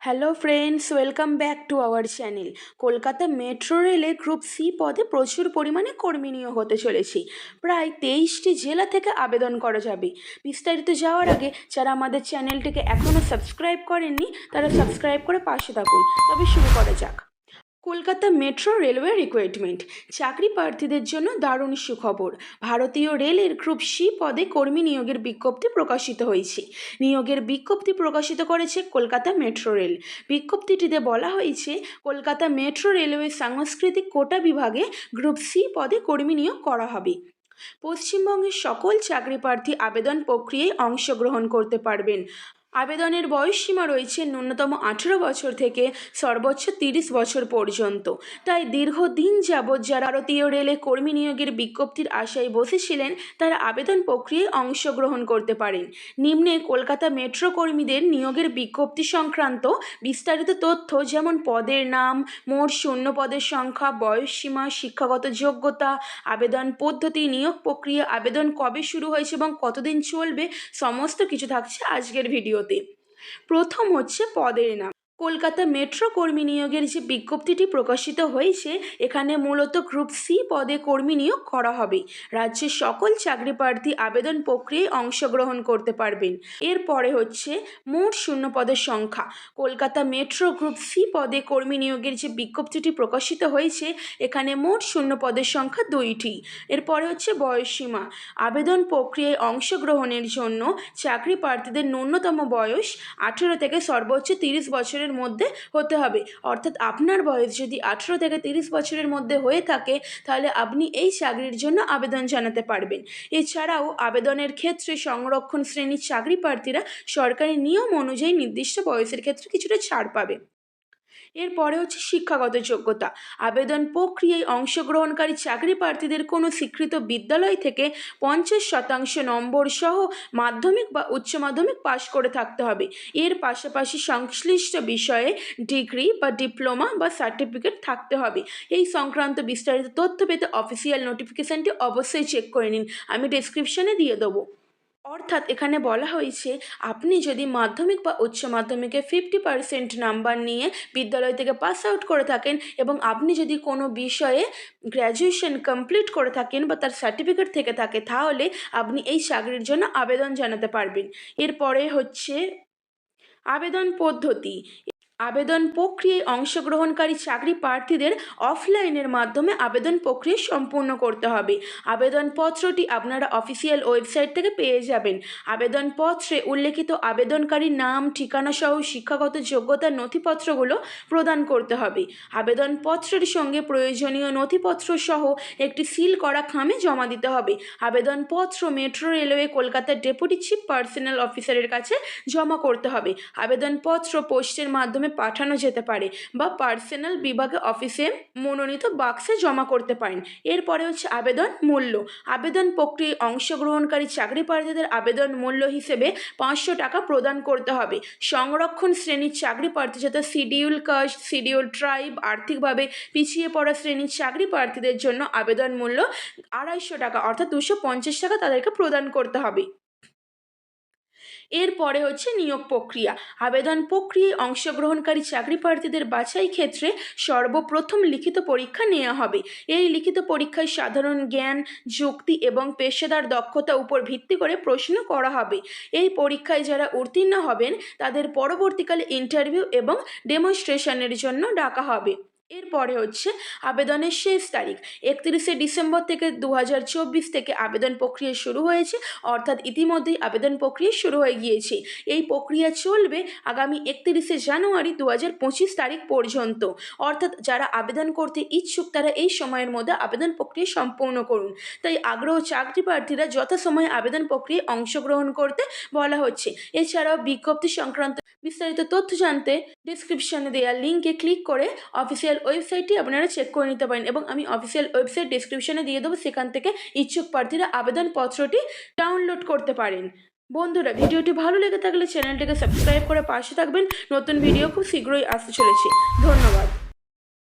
Hello friends, welcome back to our channel. Kolkata metro রেলে group C পদে প্রচুর পরিমাণে কর্মী নিয়োগ হতে চলেছে। প্রায় 23টি জেলা থেকে আবেদন করা যাবে। বিস্তারিত যাওয়ার আগে যারা আমাদের চ্যানেলটিকে এখনও সাবস্ক্রাইব করেননি তারা সাবস্ক্রাইব করে পাশে থাকুন। তবে শুরু করা যাক। কলকাতা মেট্রো রেলওয়ে রিক্রুটমেন্ট চাকরি প্রার্থীদের জন্য দারুণ সুখবর। ভারতীয় রেলের গ্রুপ সি পদে কর্মী নিয়োগের বিজ্ঞপ্তি প্রকাশিত হয়েছে। নিয়োগের বিজ্ঞপ্তি প্রকাশিত করেছে কলকাতা মেট্রো রেল। বিজ্ঞপ্তিটিতে বলা হয়েছে, কলকাতা মেট্রো রেলওয়ে সাংস্কৃতিক কোটা বিভাগে গ্রুপ সি পদে কর্মী নিয়োগ করা হবে। পশ্চিমবঙ্গের সকল চাকরি প্রার্থী আবেদন প্রক্রিয়ায় অংশগ্রহণ করতে পারবেন। আবেদনের বয়সসীমা রয়েছে ন্যূনতম 18 বছর থেকে সর্বোচ্চ 30 বছর পর্যন্ত। তাই দীর্ঘদিন যাবৎ যারা ভারতীয় রেলে কর্মী নিয়োগের বিজ্ঞপ্তির আশায় বসেছিলেন তারা আবেদন প্রক্রিয়ায় অংশগ্রহণ করতে পারেন। নিম্নে কলকাতা মেট্রো কর্মীদের নিয়োগের বিজ্ঞপ্তি সংক্রান্ত বিস্তারিত তথ্য, যেমন পদের নাম, মোট শূন্য পদের সংখ্যা, বয়সসীমা, শিক্ষাগত যোগ্যতা, আবেদন পদ্ধতি, নিয়োগ প্রক্রিয়া, আবেদন কবে শুরু হয়েছে এবং কতদিন চলবে, সমস্ত কিছু থাকছে আজকের ভিডিওতে। প্রথম হচ্ছে পদের নাম। কলকাতা মেট্রো কর্মী নিয়োগের যে বিজ্ঞপ্তিটি প্রকাশিত হয়েছে, এখানে মূলত গ্রুপ সি পদে কর্মী নিয়োগ করা হবে। রাজ্যের সকল চাকরি প্রার্থী আবেদন প্রক্রিয়ায় অংশগ্রহণ করতে পারবেন। এরপরে হচ্ছে মোট শূন্য পদের সংখ্যা। কলকাতা মেট্রো গ্রুপ সি পদে কর্মী নিয়োগের যে বিজ্ঞপ্তিটি প্রকাশিত হয়েছে, এখানে মোট শূন্য পদের সংখ্যা 2টি। এরপরে হচ্ছে বয়সসীমা। আবেদন প্রক্রিয়ায় অংশগ্রহণের জন্য চাকরি প্রার্থীদের ন্যূনতম বয়স 18 থেকে সর্বোচ্চ 30 বছরের মধ্যে হতে হবে। অর্থাৎ আপনার বয়স যদি 18 থেকে 30 বছরের মধ্যে হয়ে থাকে তাহলে আপনি এই চাকরির জন্য আবেদন জানাতে পারবেন। এছাড়াও আবেদনের ক্ষেত্রে সংরক্ষণ শ্রেণীর চাকরি প্রার্থীরা সরকারি নিয়ম অনুযায়ী নির্দিষ্ট বয়সের ক্ষেত্রে কিছুটা ছাড় পাবে। এরপরে হচ্ছে শিক্ষাগত যোগ্যতা। আবেদন প্রক্রিয়ায় অংশগ্রহণকারী চাকরি প্রার্থীদের কোনো স্বীকৃত বিদ্যালয় থেকে 50% নম্বর সহ মাধ্যমিক বা উচ্চ মাধ্যমিক পাশ করে থাকতে হবে। এর পাশাপাশি সংশ্লিষ্ট বিষয়ে ডিগ্রি বা ডিপ্লোমা বা সার্টিফিকেট থাকতে হবে। এই সংক্রান্ত বিস্তারিত তথ্য পেতে অফিসিয়াল নোটিফিকেশানটি অবশ্যই চেক করে নিন, আমি ডেসক্রিপশনে দিয়ে দেবো। অর্থাৎ এখানে বলা হয়েছে, আপনি যদি মাধ্যমিক বা উচ্চ মাধ্যমিকে 50% নাম্বার নিয়ে বিদ্যালয় থেকে পাস আউট করে থাকেন এবং আপনি যদি কোনো বিষয়ে গ্র্যাজুয়েশন কমপ্লিট করে থাকেন বা তার সার্টিফিকেট থেকে থাকে, তাহলে আপনি এই চাকরির জন্য আবেদন জানাতে পারবেন। এরপরে হচ্ছে আবেদন পদ্ধতি। আবেদন প্রক্রিয়ায় অংশগ্রহণকারী চাকরি প্রার্থীদের অফলাইনের মাধ্যমে আবেদন প্রক্রিয়া সম্পূর্ণ করতে হবে। আবেদনপত্রটি আপনারা অফিসিয়াল ওয়েবসাইট থেকে পেয়ে যাবেন। আবেদনপত্রে উল্লেখিত আবেদনকারীর নাম, ঠিকানা সহ শিক্ষাগত যোগ্যতার নথিপত্রগুলো প্রদান করতে হবে। আবেদনপত্রের সঙ্গে প্রয়োজনীয় নথিপত্র সহ একটি সিল করা খামে জমা দিতে হবে। আবেদনপত্র মেট্রো রেলওয়ে কলকাতার ডেপুটি চিফ পার্সোনাল অফিসারের কাছে জমা করতে হবে। আবেদনপত্র পোস্টের মাধ্যমে পাঠানো যেতে পারে বা পার্সোনাল বিভাগে অফিসে মনোনীত বাক্সে জমা করতে পারেন। এরপরে হচ্ছে আবেদন মূল্য। আবেদন প্রক্রিয়ায় অংশগ্রহণকারী চাকরি প্রার্থীদের আবেদন মূল্য হিসেবে 500 টাকা প্রদান করতে হবে। সংরক্ষণ শ্রেণীর চাকরি প্রার্থী, যথা শিডিউল কাস্ট, শিডিউল ট্রাইব, আর্থিকভাবে পিছিয়ে পড়া শ্রেণীর চাকরি প্রার্থীদের জন্য আবেদন মূল্য 250 টাকা অর্থাৎ 250 টাকা তাদেরকে প্রদান করতে হবে। এরপরে হচ্ছে নিয়োগ প্রক্রিয়া। আবেদন প্রক্রিয়ায় অংশগ্রহণকারী চাকরি প্রার্থীদের বাছাই ক্ষেত্রে সর্বপ্রথম লিখিত পরীক্ষা নেওয়া হবে। এই লিখিত পরীক্ষায় সাধারণ জ্ঞান, যুক্তি এবং পেশাদার দক্ষতা উপর ভিত্তি করে প্রশ্ন করা হবে। এই পরীক্ষায় যারা উত্তীর্ণ হবেন তাদের পরবর্তীকালে ইন্টারভিউ এবং ডেমনস্ট্রেশনের জন্য ডাকা হবে। এরপরে হচ্ছে আবেদনের শেষ তারিখ। 31শে ডিসেম্বর থেকে 2024 থেকে আবেদন প্রক্রিয়া শুরু হয়েছে, অর্থাৎ ইতিমধ্যেই আবেদন প্রক্রিয়া শুরু হয়ে গিয়েছে। এই প্রক্রিয়া চলবে আগামী 31শে জানুয়ারি 2025 তারিখ পর্যন্ত। অর্থাৎ যারা আবেদন করতে ইচ্ছুক তারা এই সময়ের মধ্যে আবেদন প্রক্রিয়া সম্পূর্ণ করুন। তাই আগ্রহ চাকরি প্রার্থীরা যথাসময়ে আবেদন প্রক্রিয়ায় অংশগ্রহণ করতে বলা হচ্ছে। এছাড়াও বিজ্ঞপ্তি সংক্রান্ত বিস্তারিত তথ্য জানতে ডিসক্রিপশনে দেওয়া লিঙ্কে ক্লিক করে অফিসিয়াল ওয়েবসাইটটি আপনারা চেক করে নিতে পারেন এবং আমি অফিসিয়াল ওয়েবসাইট ডিসক্রিপশনে দিয়ে দেবো, সেখান থেকে ইচ্ছুক প্রার্থীরা আবেদনপত্রটি ডাউনলোড করতে পারেন। বন্ধুরা, ভিডিওটি ভালো লেগে থাকলে চ্যানেলটিকে সাবস্ক্রাইব করে পাশে থাকবেন। নতুন ভিডিও খুব শীঘ্রই আসতে চলেছে। ধন্যবাদ।